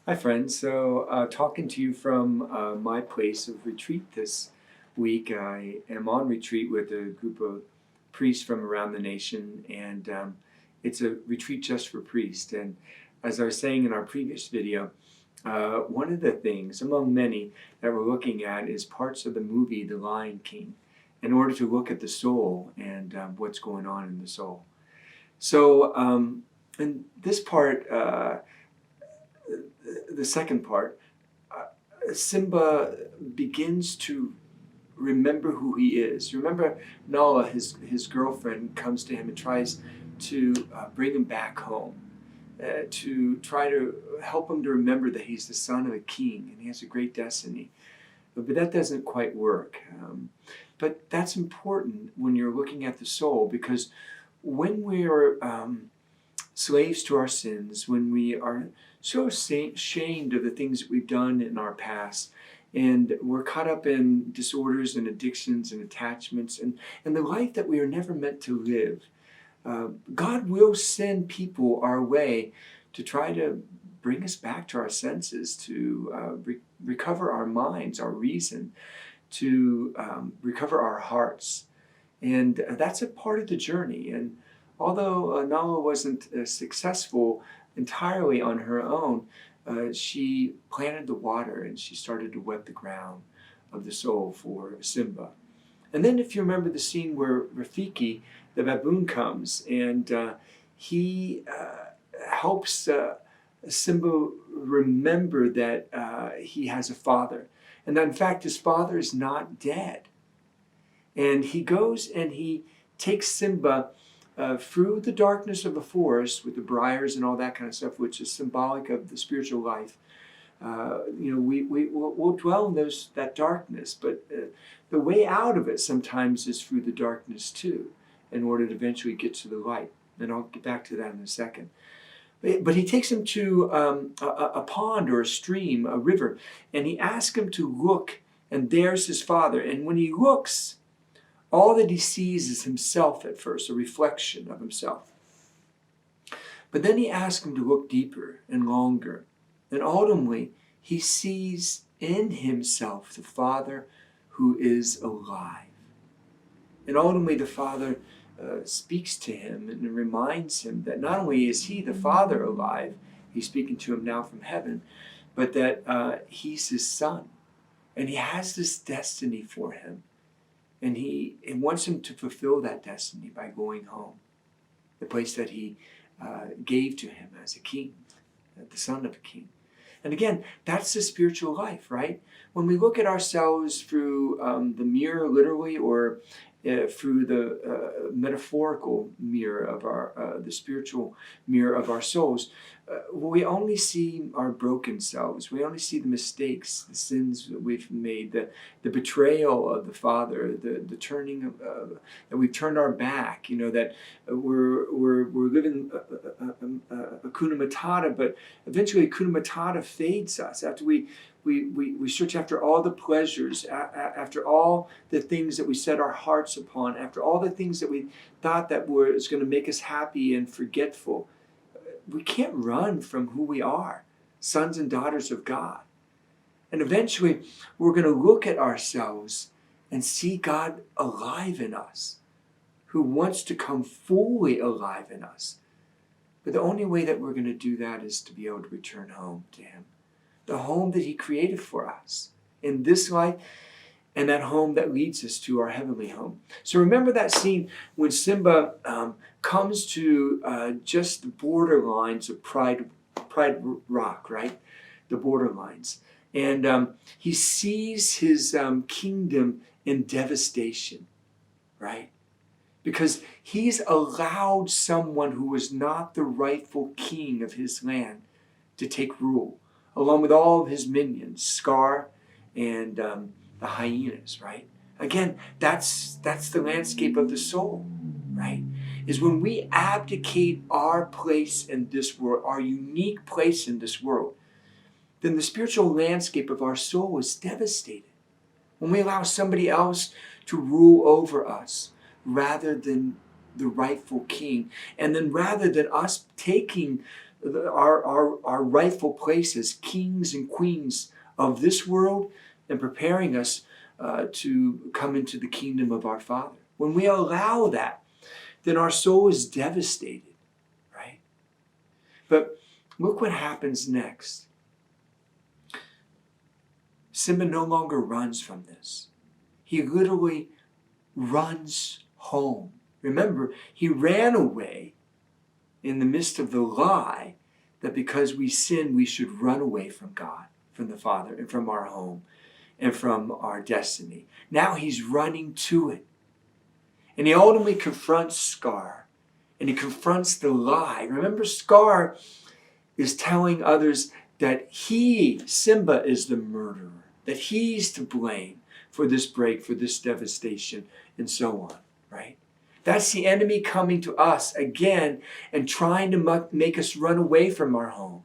Hi, friends. Talking to you from my place of retreat this week. I am on retreat with a group of priests from around the nation, and it's a retreat just for priests. And as I was saying in our previous video, one of the things, among many, that we're looking at is parts of the movie The Lion King in order to look at the soul and what's going on in the soul. In this part, the second part, Simba begins to remember who he is. Remember, Nala, his girlfriend, comes to him and tries to bring him back home, to try to help him to remember that he's the son of a king and he has a great destiny. But that doesn't quite work. But that's important when you're looking at the soul, because when we're slaves to our sins, when we are so ashamed of the things that we've done in our past, and we're caught up in disorders and addictions and attachments and the life that we are never meant to live, God will send people our way to try to bring us back to our senses, to recover our minds, our reason, to recover our hearts. And that's a part of the journey. And although Nala wasn't successful entirely on her own, she planted the water and she started to wet the ground of the soul for Simba. And then, if you remember the scene where Rafiki, the baboon, comes and he helps Simba remember that he has a father, and that in fact his father is not dead. And he goes and he takes Simba through the darkness of the forest with the briars and all that kind of stuff, which is symbolic of the spiritual life. We'll dwell in that darkness, but the way out of it sometimes is through the darkness too, in order to eventually get to the light. And I'll get back to that in a second. But he takes him to a pond or a stream, a river, and he asks him to look, and there's his father. And when he looks, all that he sees is himself at first, a reflection of himself. But then he asks him to look deeper and longer. And ultimately, he sees in himself the Father who is alive. And ultimately, the Father speaks to him and reminds him that not only is he, the Father, alive, he's speaking to him now from heaven, but that he's his son. And he has this destiny for him. And he wants him to fulfill that destiny by going home, the place that he gave to him as a king, the son of a king. And again, that's the spiritual life, right? When we look at ourselves through the mirror, literally, or through the metaphorical mirror of the spiritual mirror of our souls, we only see our broken selves. We only see the mistakes, the sins that we've made, the betrayal of the Father, the turning that we've turned our back. That we're living Hakuna Matata, but eventually Hakuna Matata fades us after we search after all the pleasures, after all the things that we set our hearts upon, after all the things that we thought that was going to make us happy and forgetful. We can't run from who we are, sons and daughters of God. And eventually, we're going to look at ourselves and see God alive in us, who wants to come fully alive in us. But the only way that we're going to do that is to be able to return home to Him. The home that He created for us in this life, and that home that leads us to our heavenly home. So remember that scene when Simba comes to just the borderlines of Pride Rock, right? The borderlines. And he sees his kingdom in devastation, right? Because he's allowed someone who was not the rightful king of his land to take rule, along with all of his minions, Scar and the hyenas, right? Again, that's the landscape of the soul, right? Is when we abdicate our place in this world, our unique place in this world, then the spiritual landscape of our soul is devastated. When we allow somebody else to rule over us rather than the rightful king, and then rather than us taking our rightful place as kings and queens of this world and preparing us to come into the kingdom of our Father. When we allow that, then our soul is devastated, right? But look what happens next. Simba no longer runs from this. He literally runs home. Remember, he ran away in the midst of the lie that because we sin, we should run away from God, from the Father, and from our home, and from our destiny. Now he's running to it. And he ultimately confronts Scar, and he confronts the lie. Remember, Scar is telling others that he, Simba, is the murderer, that he's to blame for this break, for this devastation, and so on, right? That's the enemy coming to us again and trying to make us run away from our home.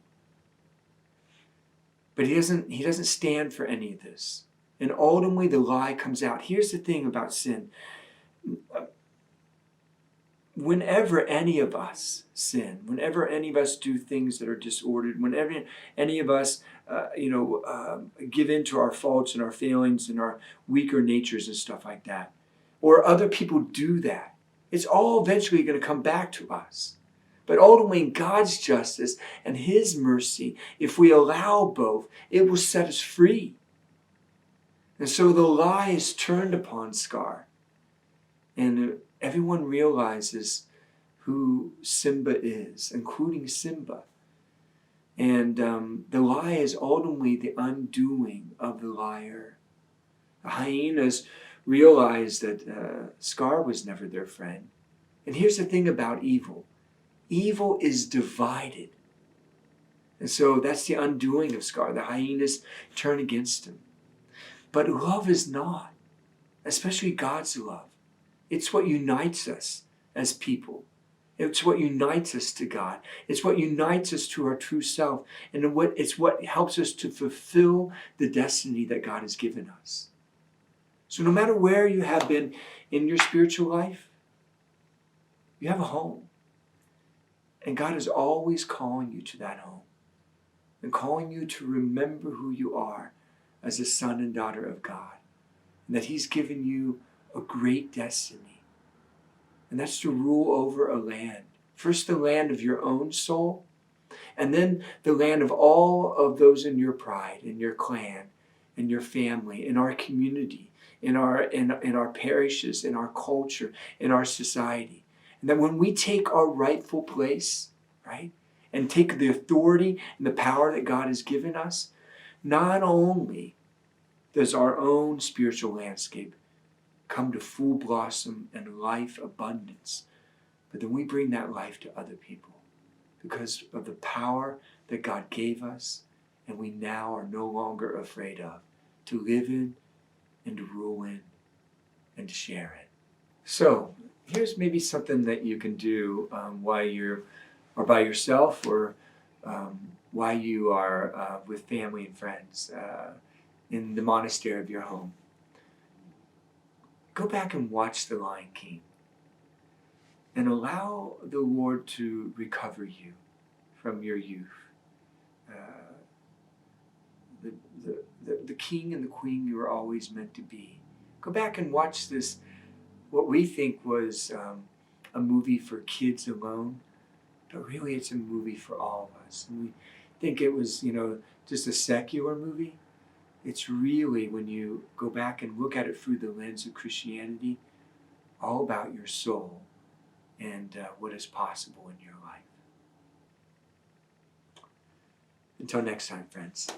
But he doesn't stand for any of this. And ultimately the lie comes out. Here's the thing about sin. Whenever any of us sin, whenever any of us do things that are disordered, whenever any of us give in to our faults and our failings and our weaker natures and stuff like that, or other people do that, it's all eventually going to come back to us. But ultimately, in God's justice and His mercy, if we allow both, it will set us free. And so the lie is turned upon Scar. And everyone realizes who Simba is, including Simba. And the lie is ultimately the undoing of the liar. The hyenas realized that Scar was never their friend. And here's the thing about evil. Evil is divided. And so that's the undoing of Scar. The hyenas turn against him. But love is not, especially God's love. It's what unites us as people. It's what unites us to God. It's what unites us to our true self. And it's what helps us to fulfill the destiny that God has given us. So no matter where you have been in your spiritual life, you have a home. And God is always calling you to that home. And calling you to remember who you are as a son and daughter of God. And that He's given you a great destiny. And that's to rule over a land. First the land of your own soul. And then the land of all of those in your pride, in your clan, in your family, in our community, in our parishes, in our culture, in our society. And that when we take our rightful place, right, and take the authority and the power that God has given us, not only does our own spiritual landscape come to full blossom and life abundance, but then we bring that life to other people because of the power that God gave us and we now are no longer afraid of, to live in and to rule in and to share it. So here's maybe something that you can do while you're by yourself or while you are with family and friends in the monastery of your home. Go back and watch The Lion King and allow the Lord to recover you from your youth. The king and the queen you were always meant to be. Go back and watch this, what we think was a movie for kids alone, but really it's a movie for all of us. And we think it was, just a secular movie. It's really, when you go back and look at it through the lens of Christianity, all about your soul and what is possible in your life. Until next time, friends.